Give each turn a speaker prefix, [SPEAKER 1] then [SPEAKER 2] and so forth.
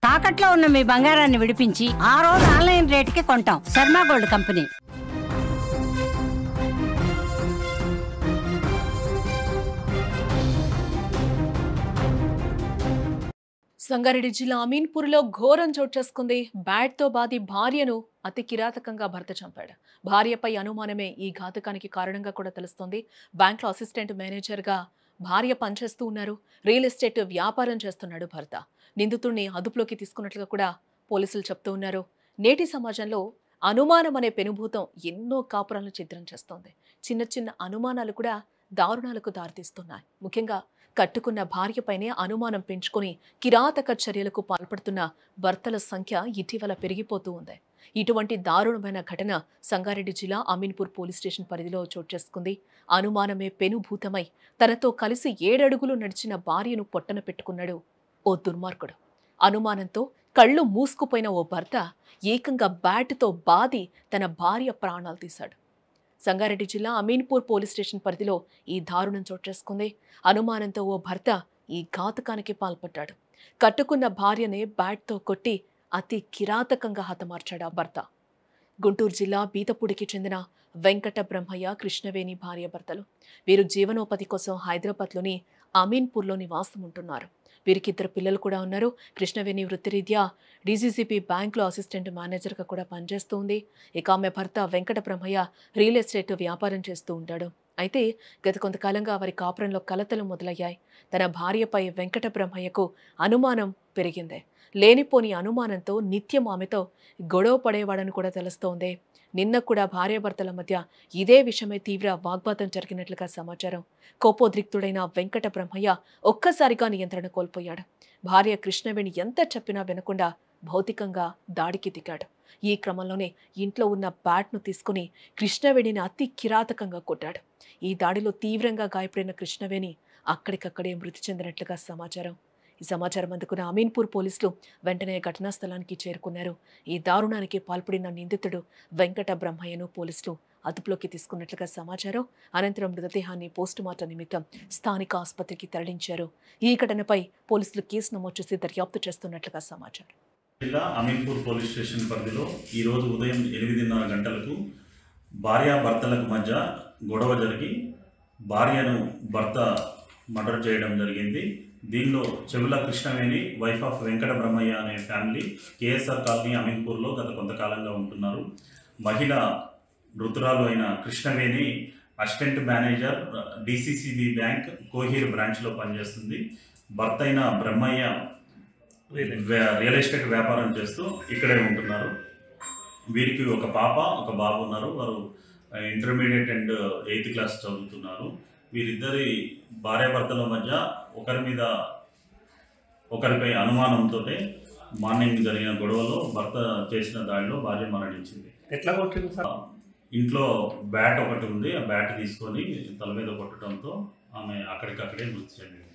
[SPEAKER 1] తాకట్లో ఉన్న మీ బంగారాన్ని విడిపించి ఆ రోజు ఆన్లైన్ రేటుకి కొంటాం. Sharma gold company.
[SPEAKER 2] సంగారెడ్డి జిల్లా అమీన్పూర్లో ఘోరం చోటు చేసుకుంది. బ్యాట్తో బాది భార్యను అతి కిరాతకంగా భర్త చంపాడు. భార్యపై అనుమానమే ఈ ఘాతకానికి కారణంగా కూడా తెలుస్తోంది. బ్యాంక్లో అసిస్టెంట్ మేనేజర్గా భార్య పనిచేస్తూ ఉన్నారు. రియల్ ఎస్టేట్ వ్యాపారం చేస్తున్నాడు భర్త. నిందితుడిని అదుపులోకి తీసుకున్నట్లుగా కూడా పోలీసులు చెప్తూ ఉన్నారు. నేటి సమాజంలో అనుమానం అనే పెనుభూతం ఎన్నో కాపురాలను ఛిద్రం చేస్తోంది. చిన్న చిన్న అనుమానాలు కూడా దారుణాలకు దారితీస్తున్నాయి. ముఖ్యంగా కట్టుకున్న భార్యపైనే అనుమానం పెంచుకొని కిరాతక చర్యలకు పాల్పడుతున్న భర్తల సంఖ్య ఇటీవల పెరిగిపోతూ ఉంది. ఇటువంటి దారుణమైన ఘటన సంగారెడ్డి జిల్లా అమీన్పూర్ పోలీస్ స్టేషన్ పరిధిలో చోటు చేసుకుంది. అనుమానమే పెనుభూతమై తనతో కలిసి 7 అడుగులు నడిచిన భార్యను పొట్టన పెట్టుకున్నాడు ఓ దుర్మార్గుడు. అనుమానంతో కళ్ళు మూసుకుపోయిన ఓ భర్త ఏకంగా బ్యాటుతో బాది తన భార్య ప్రాణాలు తీశాడు. సంగారెడ్డి జిల్లా అమీన్పూర్ పోలీస్ స్టేషన్ పరిధిలో ఈ దారుణం చోటు చేసుకుంది. అనుమానంతో ఓ భర్త ఈ ఘాతకానికి పాల్పడ్డాడు. కట్టుకున్న భార్యనే బ్యాట్తో కొట్టి అతి కిరాతకంగా హతమార్చాడు ఆ భర్త. గుంటూరు జిల్లా బీతపూడికి చెందిన వెంకట బ్రహ్మయ్య, కృష్ణవేణి భార్య భర్తలు. వీరు జీవనోపాధి కోసం హైదరాబాద్లోని అమీన్పూర్లో నివాసం ఉంటున్నారు. వీరికి 2 పిల్లలు కూడా ఉన్నారు. కృష్ణవేణి వృత్తిరీత్యా డీసీసీపీ బ్యాంక్లో అసిస్టెంట్ మేనేజర్గా కూడా పనిచేస్తూ ఉంది. ఇక ఆమె భర్త వెంకట బ్రహ్మయ్య రియల్ ఎస్టేట్ వ్యాపారం చేస్తూ ఉంటాడు. అయితే గత కొంతకాలంగా వారి కాపురంలో కలతలు మొదలయ్యాయి. తన భార్యపై వెంకట బ్రహ్మయ్యకు అనుమానం పెరిగింది. లేనిపోని అనుమానంతో నిత్యం ఆమెతో గొడవ పడేవాడని కూడా తెలుస్తోంది. నిన్న కూడా భార్యాభర్తల మధ్య ఇదే విషయమై తీవ్ర వాగ్వాదం జరిగినట్లుగా సమాచారం. కోపోద్రిక్తుడైన వెంకట బ్రహ్మయ్య ఒక్కసారిగా నియంత్రణ కోల్పోయాడు. భార్య కృష్ణవేణి ఎంత చెప్పినా వినకుండా భౌతికంగా దాడికి దిగాడు. ఈ క్రమంలోనే ఇంట్లో ఉన్న బ్యాట్ను తీసుకుని కృష్ణవేణిని అతి కిరాతకంగా కొట్టాడు. ఈ దాడిలో తీవ్రంగా గాయపడిన కృష్ణవేణి అక్కడికక్కడే మృతి చెందినట్లుగా సమాచారం. ఈ సమాచారం అందుకున్న అమీన్పూర్ పోలీసులు వెంటనే ఘటనా స్థలానికి చేరుకున్నారు. ఈ దారుణానికి పాల్పడిన నిందితుడు వెంకట బ్రహ్మయ్యను పోలీసులు అదుపులోకి తీసుకున్నట్లుగా సమాచారం. అనంతరం మృతదేహాన్ని పోస్టుమార్టం నిమిత్తం స్థానిక ఆసుపత్రికి తరలించారు. ఈ ఘటనపై పోలీసులు కేసు నమోదు చేసి దర్యాప్తు చేస్తున్నట్లుగా సమాచారం.
[SPEAKER 3] జిల్లా అమీన్పూర్ పోలీస్ స్టేషన్ పరిధిలో ఈరోజు ఉదయం 8:30 గంటలకు భార్యాభర్తలకు మధ్య గొడవ జరిగి భార్యను భర్త మర్డర్ చేయడం జరిగింది. దీనిలో చెవుల కృష్ణవేణి, వైఫ్ ఆఫ్ వెంకట బ్రహ్మయ్య అనే ఫ్యామిలీ కేఎస్ఆర్ కాలనీ అమీన్పూర్లో గత కొంతకాలంగా ఉంటున్నారు. మహిళ మృతురాలు అయిన Krishnaveni assistant manager DCCB bank Kohir బ్రాంచ్లో పనిచేస్తుంది. భర్త అయిన బ్రహ్మయ్య రియల్ ఎస్టేట్ వ్యాపారం చేస్తూ ఇక్కడే ఉంటున్నారు. వీరికి ఒక పాప, ఒక బాబు ఉన్నారు. వారు ఇంటర్మీడియట్ అండ్ 8th క్లాస్ చదువుతున్నారు. వీరిద్దరి భార్యాభర్తల మధ్య ఒకరిపై అనుమానంతో మార్నింగ్ జరిగిన గొడవలో భర్త చేసిన దాడిలో భార్య మరణించింది.
[SPEAKER 4] ఎట్లా కొట్టింది సార్?
[SPEAKER 3] ఇంట్లో బ్యాట్ ఒకటి ఉంది. ఆ బ్యాట్ తీసుకొని తల మీద కొట్టడంతో ఆమె అక్కడికక్కడే మృతి చెందింది.